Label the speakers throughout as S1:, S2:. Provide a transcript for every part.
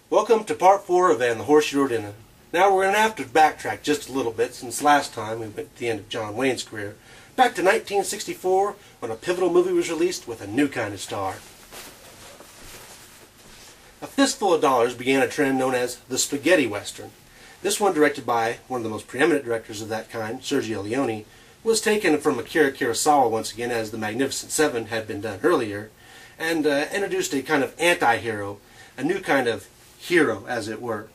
S1: Welcome to part 4 of And the Horse You Rode In. Now we're going to have to backtrack just a little bit since last time we went to the end of John Wayne's career. Back to 1964 when a pivotal movie was released with a new kind of star. A Fistful of Dollars began a trend known as the Spaghetti Western. This one, directed by one of the most preeminent directors of that kind, Sergio Leone, was taken from Akira Kurosawa once again, as The Magnificent Seven had been done earlier, and introduced a kind of anti-hero, a new kind of hero, as it were.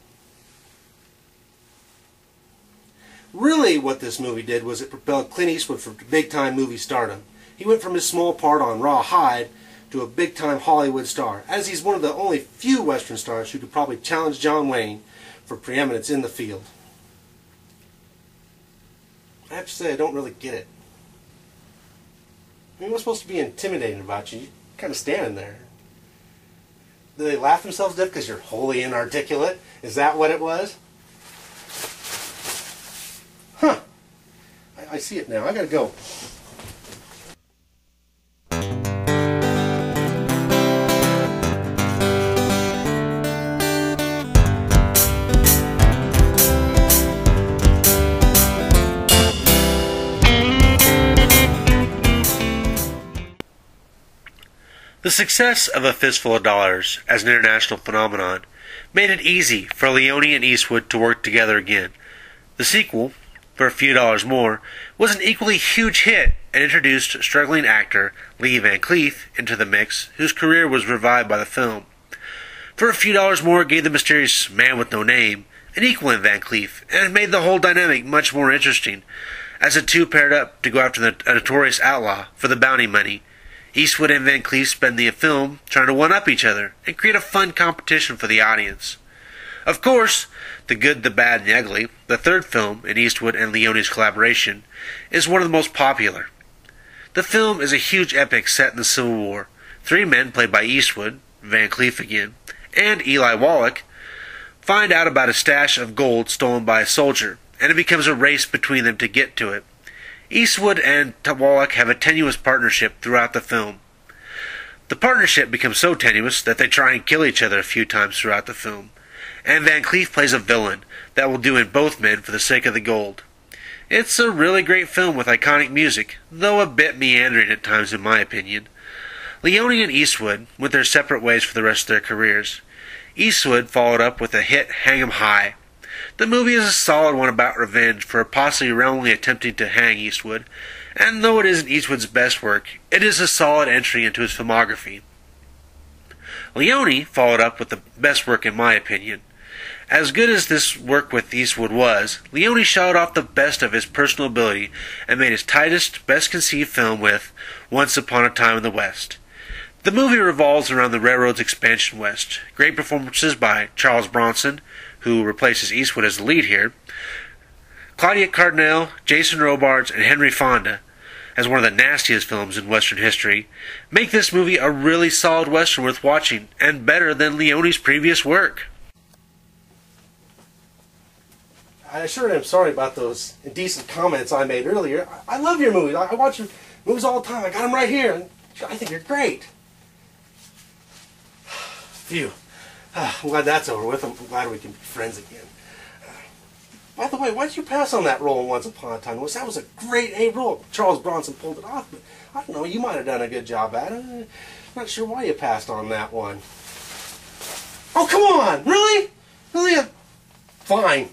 S1: Really what this movie did was it propelled Clint Eastwood for big-time movie stardom. He went from his small part on Rawhide to a big-time Hollywood star, as he's one of the only few Western stars who could probably challenge John Wayne for preeminence in the field. I have to say, I don't really get it. I mean, what's supposed to be intimidating about you? You're kind of standing there. Do they laugh themselves deaf because you're wholly inarticulate? Is that what it was? Huh. I see it now. I gotta go.
S2: The success of A Fistful of Dollars as an international phenomenon made it easy for Leone and Eastwood to work together again. The sequel, For a Few Dollars More, was an equally huge hit and introduced struggling actor Lee Van Cleef into the mix, whose career was revived by the film. For a Few Dollars More gave the mysterious man with no name an equal in Van Cleef, and it made the whole dynamic much more interesting, as the two paired up to go after a notorious outlaw for the bounty money. Eastwood and Van Cleef spend the film trying to one-up each other and create a fun competition for the audience. Of course, The Good, the Bad, and the Ugly, the third film in Eastwood and Leone's collaboration, is one of the most popular. The film is a huge epic set in the Civil War. Three men played by Eastwood, Van Cleef again, and Eli Wallach find out about a stash of gold stolen by a soldier, and it becomes a race between them to get to it. Eastwood and Wallach have a tenuous partnership throughout the film. The partnership becomes so tenuous that they try and kill each other a few times throughout the film, and Van Cleef plays a villain that will do in both men for the sake of the gold. It's a really great film with iconic music, though a bit meandering at times in my opinion. Leone and Eastwood went their separate ways for the rest of their careers. Eastwood followed up with a hit, Hang 'em High. The movie is a solid one about revenge for possibly wrongly attempting to hang Eastwood, and though it isn't Eastwood's best work, it is a solid entry into his filmography. Leone followed up with the best work in my opinion. As good as this work with Eastwood was, Leone showed off the best of his personal ability and made his tightest, best conceived film with Once Upon a Time in the West. The movie revolves around the railroad's expansion west. Great performances by Charles Bronson, who replaces Eastwood as the lead here, Claudia Cardinale, Jason Robards, and Henry Fonda, as one of the nastiest films in Western history, make this movie a really solid Western worth watching, and better than Leone's previous work.
S1: I sure am sorry about those indecent comments I made earlier. I love your movies. I watch your movies all the time. I got them right here, and I think you're great. Phew. I'm glad that's over with. I'm glad we can be friends again. By the way, why did you pass on that role in Once Upon a Time? That was a great A role. Charles Bronson pulled it off, but I don't know, you might have done a good job at it. I'm not sure why you passed on that one. Oh, come on! Really? Really? Fine.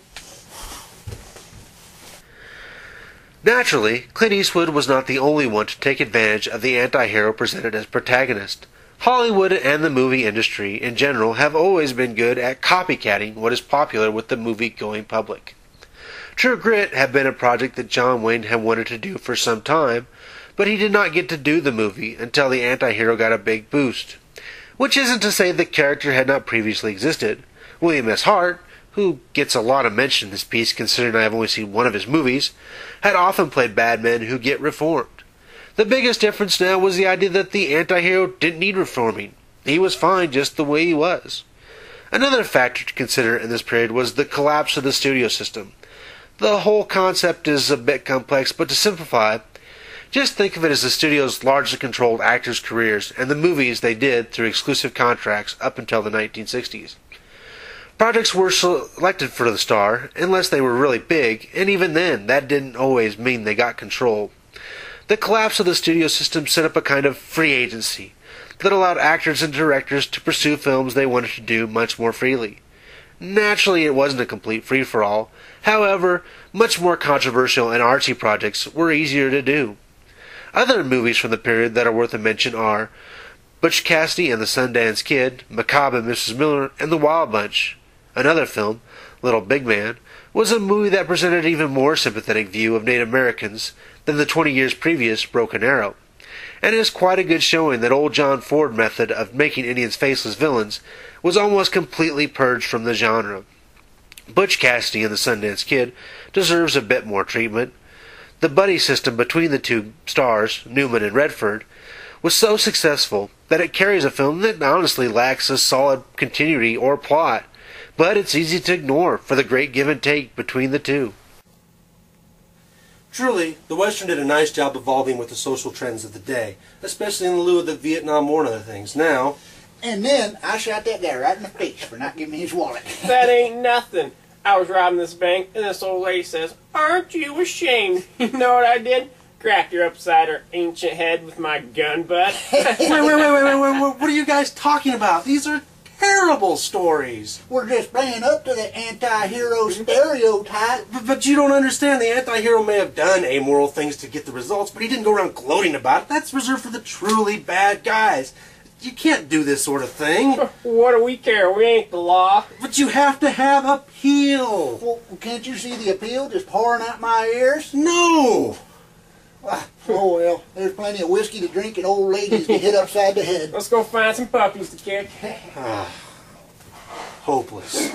S2: Naturally, Clint Eastwood was not the only one to take advantage of the anti-hero presented as protagonist. Hollywood and the movie industry in general have always been good at copycatting what is popular with the movie-going public. True Grit had been a project that John Wayne had wanted to do for some time, but he did not get to do the movie until the anti-hero got a big boost. Which isn't to say the character had not previously existed. William S. Hart, who gets a lot of mention in this piece considering I have only seen one of his movies, had often played bad men who get reformed. The biggest difference now was the idea that the anti-hero didn't need reforming. He was fine just the way he was. Another factor to consider in this period was the collapse of the studio system. The whole concept is a bit complex, but to simplify, just think of it as the studios largely controlled actors' careers and the movies they did through exclusive contracts up until the 1960s. Projects were selected for the star, unless they were really big, and even then, that didn't always mean they got control. The collapse of the studio system set up a kind of free agency that allowed actors and directors to pursue films they wanted to do much more freely. Naturally, it wasn't a complete free-for-all. However, much more controversial and artsy projects were easier to do. Other movies from the period that are worth a mention are Butch Cassidy and the Sundance Kid, Macabre and Mrs. Miller, and The Wild Bunch. Another film, Little Big Man, was a movie that presented an even more sympathetic view of Native Americans than the 20 years previous Broken Arrow, and it is quite a good showing that old John Ford method of making Indians faceless villains was almost completely purged from the genre. Butch Cassidy and the Sundance Kid deserves a bit more treatment. The buddy system between the two stars, Newman and Redford, was so successful that it carries a film that honestly lacks a solid continuity or plot, but it's easy to ignore for the great give and take between the two.
S1: Truly, the Western did a nice job evolving with the social trends of the day, especially in lieu of the Vietnam War and other things. Now,
S3: and then I shot that guy right in the face for not giving me his wallet.
S4: That ain't nothing. I was robbing this bank, and this old lady says, "Aren't you ashamed?" You know what I did? Cracked her upside her ancient head with my gun butt.
S1: wait, what are you guys talking about? These are terrible stories.
S3: We're just playing up to the anti-hero stereotype.
S1: But you don't understand. The anti-hero may have done amoral things to get the results, but he didn't go around gloating about it. That's reserved for the truly bad guys. You can't do this sort of thing.
S4: What do we care? We ain't the law.
S1: But you have to have appeal.
S3: Well, can't you see the appeal just pouring out my ears?
S1: No.
S3: Oh well, there's plenty of whiskey to drink and old ladies to hit upside the head.
S4: Let's go find some puppies to kick.
S1: Hopeless.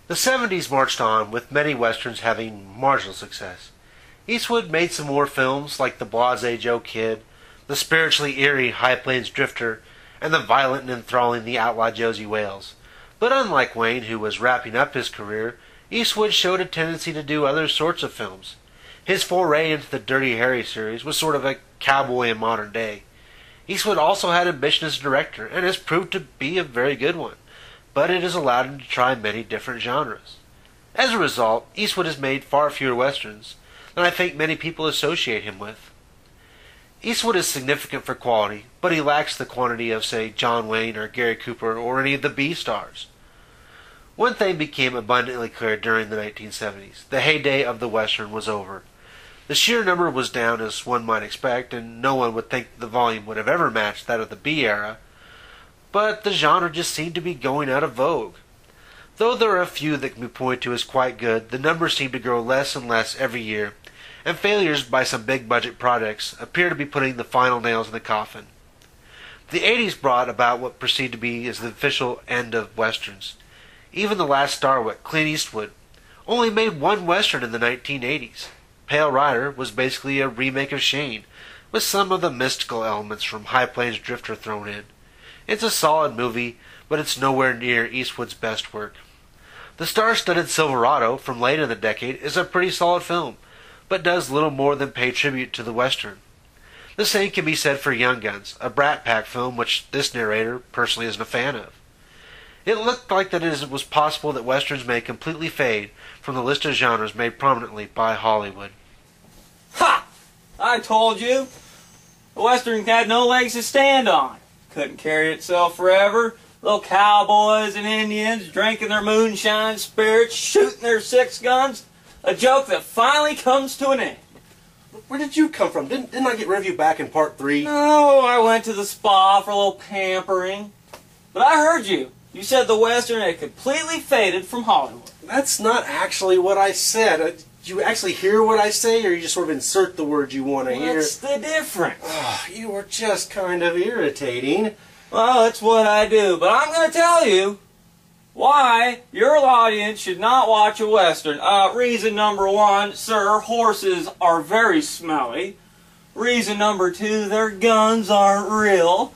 S2: The 70s marched on, with many westerns having marginal success. Eastwood made some more films like The Blasé Joe Kid, the spiritually eerie High Plains Drifter, and the violent and enthralling The Outlaw Josie Wales. But unlike Wayne, who was wrapping up his career, Eastwood showed a tendency to do other sorts of films. His foray into the Dirty Harry series was sort of a cowboy in modern day. Eastwood also had ambition as a director, and has proved to be a very good one, but it has allowed him to try many different genres. As a result, Eastwood has made far fewer westerns than I think many people associate him with. Eastwood is significant for quality, but he lacks the quantity of, say, John Wayne or Gary Cooper or any of the B-stars. One thing became abundantly clear during the 1970s. The heyday of the Western was over. The sheer number was down, as one might expect, and no one would think the volume would have ever matched that of the B era, but the genre just seemed to be going out of vogue. Though there are a few that can be pointed to as quite good, the numbers seem to grow less and less every year, and failures by some big-budget projects appear to be putting the final nails in the coffin. The 80s brought about what perceived to be as the official end of Westerns. Even the last stalwart, Clint Eastwood, only made one Western in the 1980s. Pale Rider was basically a remake of Shane, with some of the mystical elements from High Plains Drifter thrown in. It's a solid movie, but it's nowhere near Eastwood's best work. The star-studded Silverado from late in the decade is a pretty solid film, but does little more than pay tribute to the Western. The same can be said for Young Guns, a Brat Pack film which this narrator personally isn't a fan of. It looked like that it was possible that Westerns may completely fade from the list of genres made prominently by Hollywood.
S5: Ha! I told you! The Western had no legs to stand on. Couldn't carry itself forever. Little cowboys and Indians drinking their moonshine spirits, shooting their six guns. A joke that finally comes to an end.
S1: Where did you come from? Didn't I get rid of you back in part 3?
S5: No, I went to the spa for a little pampering. But I heard you. You said the Western had completely faded from Hollywood.
S1: That's not actually what I said. Do you actually hear what I say, or you just sort of insert the words you want to hear?
S5: What's the difference?
S1: Oh, you were just kind of irritating.
S5: Well, that's what I do. But I'm going to tell you why your audience should not watch a Western. Reason number 1, sir, horses are very smelly. Reason number 2, their guns aren't real.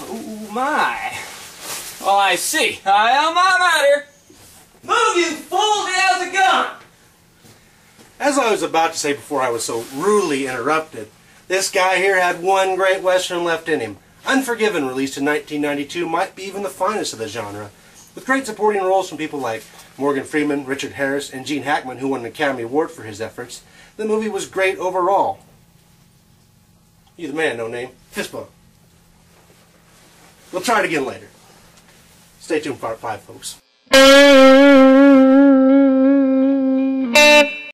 S5: Oh, my. Well, I see. I'm out here. Move, you fool! Get out the gun!
S1: As I was about to say before I was so rudely interrupted, this guy here had one great Western left in him. Unforgiven, released in 1992, might be even the finest of the genre, with great supporting roles from people like Morgan Freeman, Richard Harris, and Gene Hackman, who won an Academy Award for his efforts. The movie was great overall. You the man, no name. Fist bump. We'll try it again later. Stay tuned for part 5, folks.